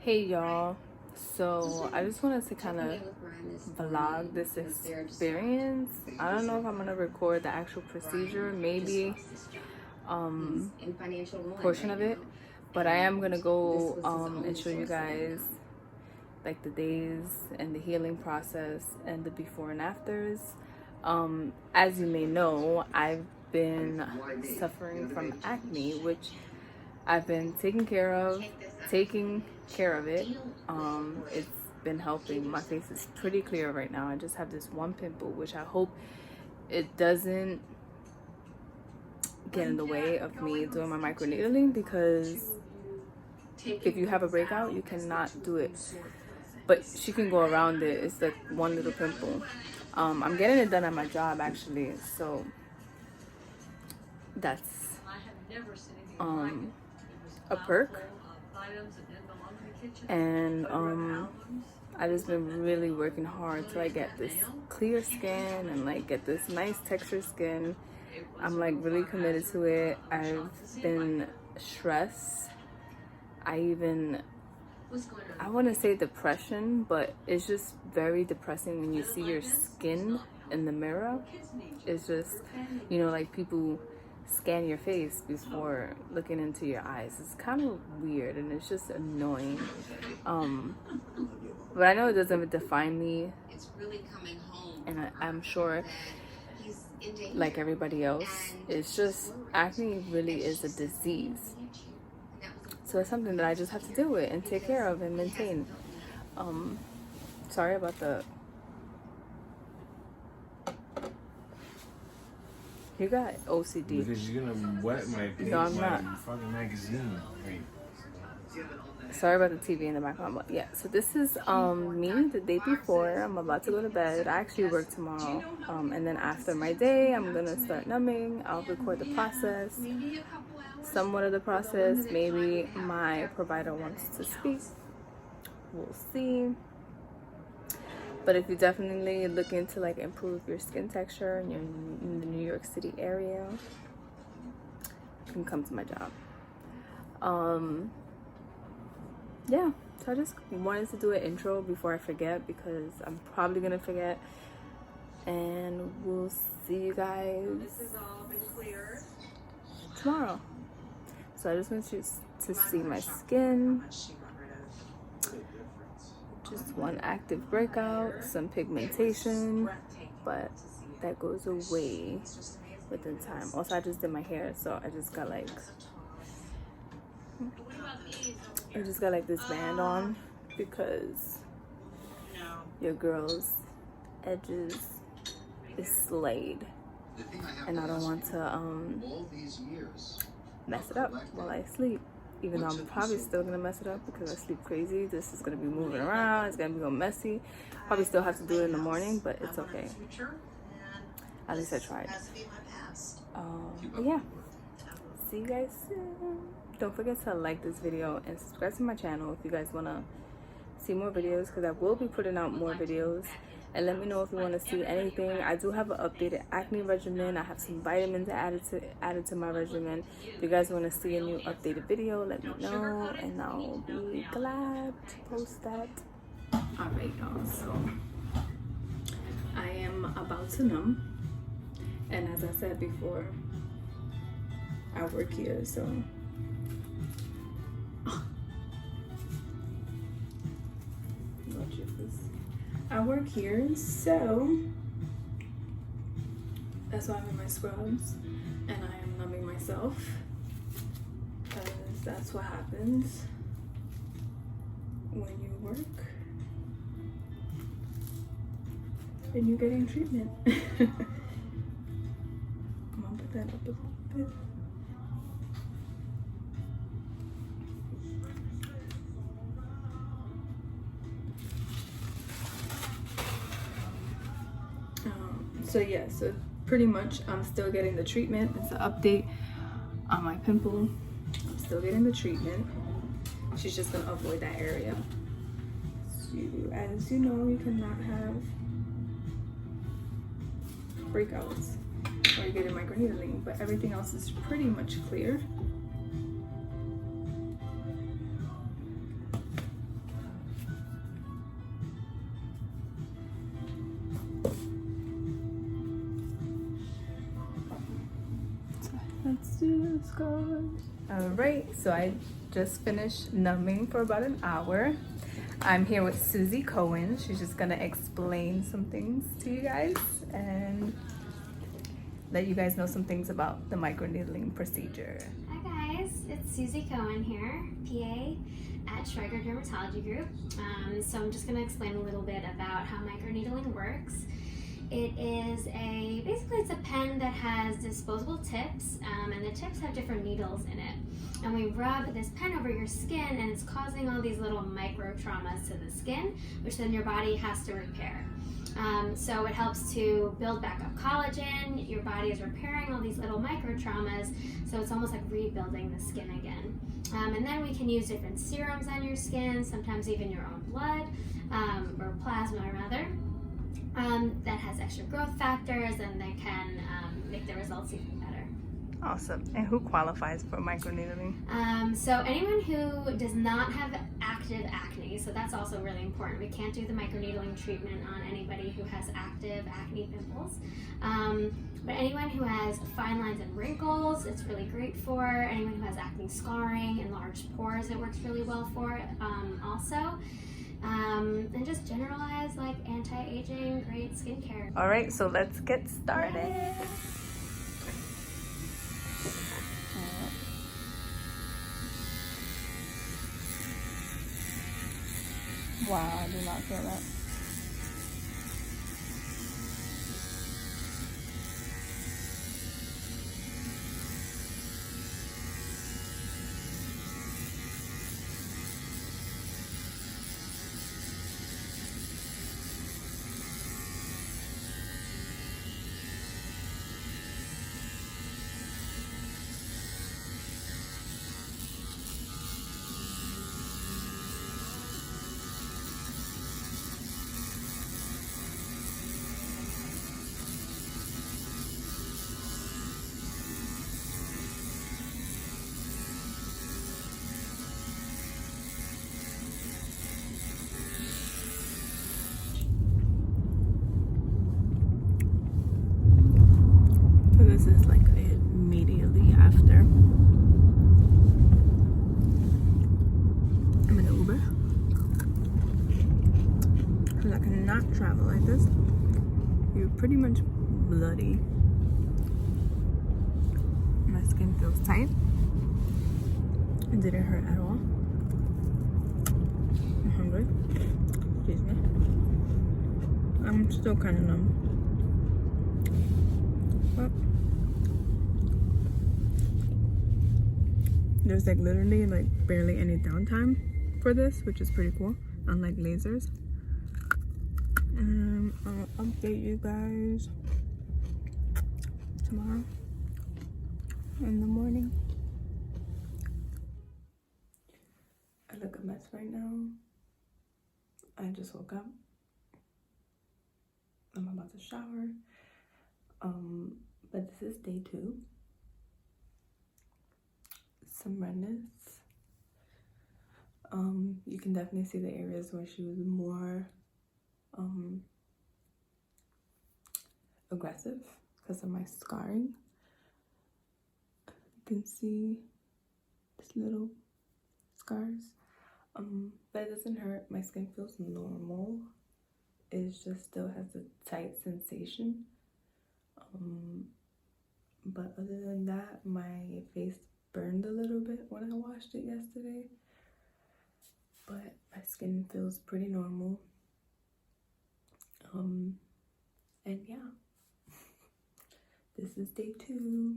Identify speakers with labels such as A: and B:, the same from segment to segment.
A: Hey y'all, so I just wanted to kind of vlog this experience. I don't know if I'm gonna record the actual procedure, maybe portion of it, but I am gonna go and show you guys like the days and the healing process and the before and afters. As you may know, I've been suffering from acne, which I've been taking care of it. It's been helping. My face is pretty clear right now. I just have this one pimple, which I hope it doesn't get in the way of me doing my microneedling, because if you have a breakout, you cannot do it. But she can go around it. It's like one little pimple. I'm getting it done at my job actually, so that's a perk. And I just been really working hard till I get this clear skin and like get this nice texture skin. I'm like really committed to it. I've been stressed. I wouldn't say depression, but it's just very depressing when you see your skin in the mirror. It's just, you know, like people scan your face before looking into your eyes. It's kind of weird and it's just annoying. But I know it doesn't define me, and I'm sure like everybody else, it's just acne really is a disease. So it's something that I just have to deal with and take care of and maintain. Sorry about the... You got OCD.
B: Because you're gonna wet my page.
A: No, I'm not.
B: Fucking magazine. Wait.
A: Sorry about the TV in the background, but yeah. So this is me the day before. I'm about to go to bed. I actually work tomorrow, and then after my day, I'm gonna start numbing. I'll record the process, somewhat of the process. Maybe my provider wants to speak. We'll see. But if you're definitely looking to like improve your skin texture and you're in the New York City area, you can come to my job. Yeah, so I just wanted to do an intro before I forget, because I'm probably gonna forget. And we'll see you guys tomorrow. So I just want you to see my skin. Just one active breakout, some pigmentation, but that goes away within time. Also, I just did my hair, so I just got like this band on because your girl's edges is slayed, and I don't want to mess it up while I sleep. Even though I'm probably still gonna mess it up because I sleep crazy. This is gonna be moving around. It's gonna be all messy. Probably still have to do it in the morning, but it's okay. At least I tried. But yeah, see you guys soon. Don't forget to like this video and subscribe to my channel if you guys wanna see more videos, because I will be putting out more videos. And let me know if you want to see anything. I do have an updated acne regimen. I have some vitamins added to my regimen. If you guys want to see a new updated video, let me know, and I'll be glad to post that. Alright y'all, so I am about to numb, and as I said before, I work here, so I work here, so that's why I'm in my scrubs and I am numbing myself, because that's what happens when you work and you're getting treatment. I'm gonna put that up a little bit. So yeah, so pretty much I'm still getting the treatment. It's an update on my pimple. I'm still getting the treatment. She's just gonna avoid that area. So, as you know, you cannot have breakouts or you get a microneedling, but everything else is pretty much clear. Let's do this, guys. All right, so I just finished numbing for about an hour. I'm here with Susie Cohen. She's just gonna explain some things to you guys and let you guys know some things about the microneedling procedure.
C: Hi guys, it's Susie Cohen here, PA at Schweiger Dermatology Group. So I'm just going to explain a little bit about how microneedling works. Basically it's a pen that has disposable tips, and the tips have different needles in it. And we rub this pen over your skin and it's causing all these little micro traumas to the skin, which then your body has to repair. So it helps to build back up collagen. Your body is repairing all these little micro traumas, so it's almost like rebuilding the skin again. And then we can use different serums on your skin, sometimes even your own blood, or plasma rather, that has extra growth factors and they can make the results even better.
A: Awesome. And who qualifies for microneedling?
C: So anyone who does not have active acne, so that's also really important. We can't do the microneedling treatment on anybody who has active acne pimples. But anyone who has fine lines and wrinkles, it's really great for. Anyone who has acne scarring and large pores, it works really well for also. And just generalized like anti-aging, great skincare.
A: All right, so let's get started. Wow, I do not feel that. This is like immediately after. I'm in an Uber because I cannot travel like this. You're pretty much bloody. My skin feels tight. It didn't hurt at all. I'm hungry. Excuse me. I'm still kind of numb. But there's like literally like barely any downtime for this, which is pretty cool, unlike lasers. And I'll update you guys tomorrow in the morning. I look a mess right now. I just woke up. I'm about to shower. But this is day 2. Some redness. You can definitely see the areas where she was more aggressive because of my scarring. You can see these little scars. But it doesn't hurt. My skin feels normal. It just still has a tight sensation. But other than that, my face burned a little bit when I washed it yesterday. But my skin feels pretty normal. And yeah, this is day 2.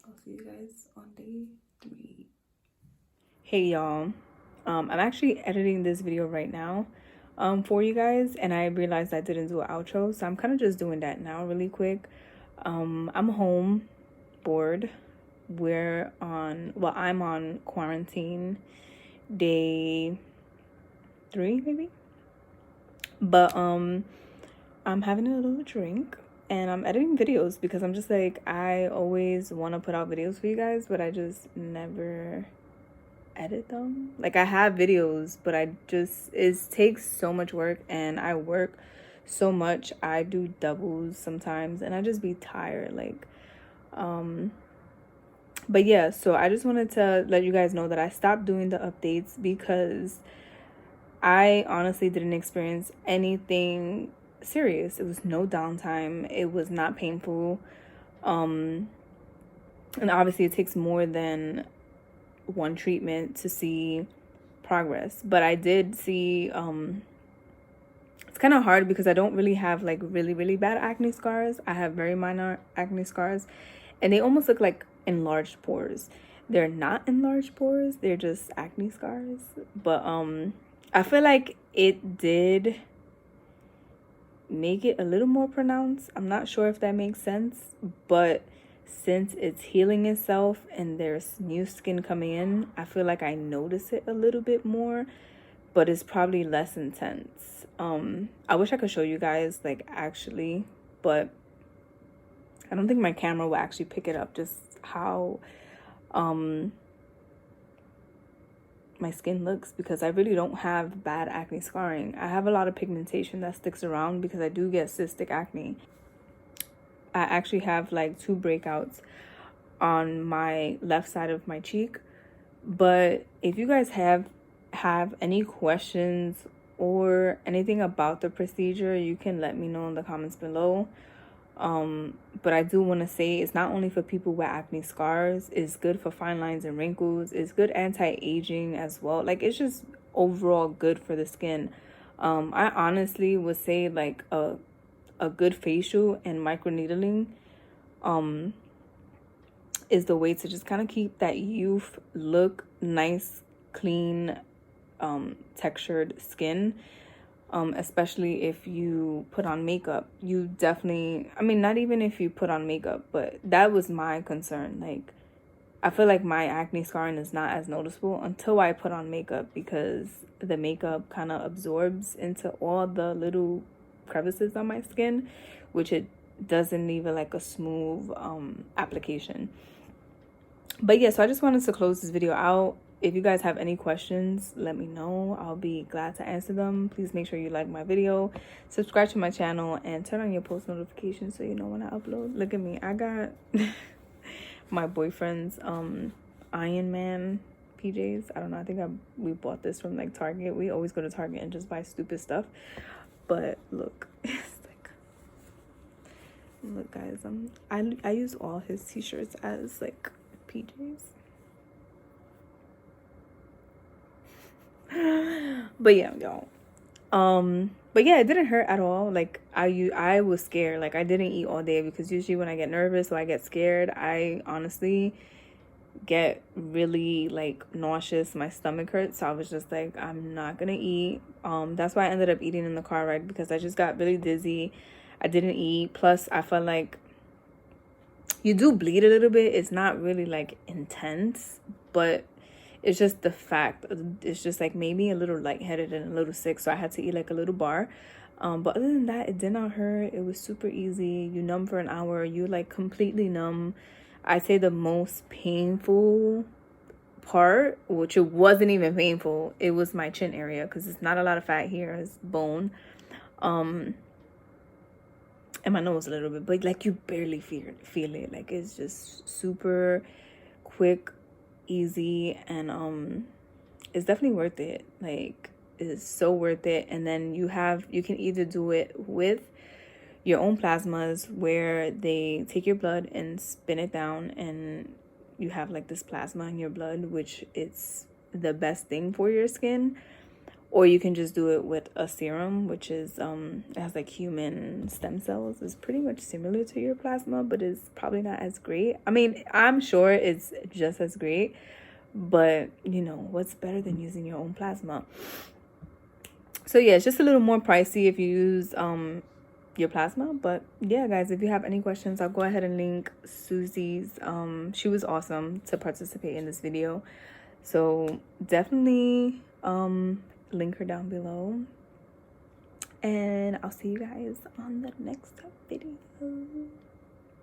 A: I'll see you guys on day 3. Hey y'all, I'm actually editing this video right now for you guys, and I realized I didn't do an outro, so I'm kind of just doing that now really quick. I'm home, bored. I'm on quarantine day 3 maybe, but I'm having a little drink and I'm editing videos because I'm just like, I always want to put out videos for you guys, but I just never edit them. Like, I have videos, but it takes so much work, and I work so much. I do doubles sometimes, and I just be tired. Like, But yeah, so I just wanted to let you guys know that I stopped doing the updates because I honestly didn't experience anything serious. It was no downtime. It was not painful. And obviously it takes more than one treatment to see progress. But I did see, it's kind of hard because I don't really have like really bad acne scars. I have very minor acne scars, and they almost look like enlarged pores. They're not enlarged pores, they're just acne scars. But I feel like it did make it a little more pronounced. I'm not sure if that makes sense, but since it's healing itself and there's new skin coming in, I feel like I notice it a little bit more, but it's probably less intense. I wish I could show you guys like actually, but I don't think my camera will actually pick it up, just how my skin looks, because I really don't have bad acne scarring. I have a lot of pigmentation that sticks around because I do get cystic acne. I actually have like 2 breakouts on my left side of my cheek. But if you guys have any questions or anything about the procedure, you can let me know in the comments below. But I do want to say it's not only for people with acne scars, it's good for fine lines and wrinkles, it's good anti-aging as well. Like, it's just overall good for the skin. I honestly would say like a good facial and microneedling is the way to just kind of keep that youth look, nice, clean, textured skin. Especially if you put on makeup. You definitely, I mean, not even if you put on makeup, but that was my concern. Like, I feel like my acne scarring is not as noticeable until I put on makeup, because the makeup kind of absorbs into all the little crevices on my skin, which it doesn't leave it like a smooth application. But yeah, so I just wanted to close this video out. If you guys have any questions, let me know. I'll be glad to answer them. Please make sure you like my video, subscribe to my channel, and turn on your post notifications so you know when I upload. Look at me. I got my boyfriend's Iron Man PJs. I don't know. I think we bought this from like Target. We always go to Target and just buy stupid stuff. But look, it's like, look guys, I use all his t-shirts as like PJs. But yeah, y'all, but yeah, it didn't hurt at all. Like, I was scared. Like, I didn't eat all day because usually when I get nervous or I get scared, I honestly get really like nauseous. My stomach hurts, so I was just like, I'm not gonna eat. That's why I ended up eating in the car ride, because I just got really dizzy. I didn't eat, plus I felt like you do bleed a little bit. It's not really like intense, but it's just the fact, it's just like maybe a little lightheaded and a little sick, so I had to eat like a little bar. But other than that, it did not hurt. It was super easy. You numb for an hour, you like completely numb. I'd say the most painful part, which it wasn't even painful, it was my chin area, because it's not a lot of fat here, it's bone, and my nose a little bit, but like you barely feel it. Like, it's just super quick, easy, and it's definitely worth it. Like, it's so worth it. And then you can either do it with your own plasmas, where they take your blood and spin it down, and you have like this plasma in your blood, which it's the best thing for your skin. Or you can just do it with a serum, which is it has like human stem cells. It's pretty much similar to your plasma, but it's probably not as great. I mean, I'm sure it's just as great, but you know, what's better than using your own plasma? So yeah, it's just a little more pricey if you use your plasma. But yeah, guys, if you have any questions, I'll go ahead and link Susie's. She was awesome to participate in this video, so definitely link her down below, and I'll see you guys on the next video.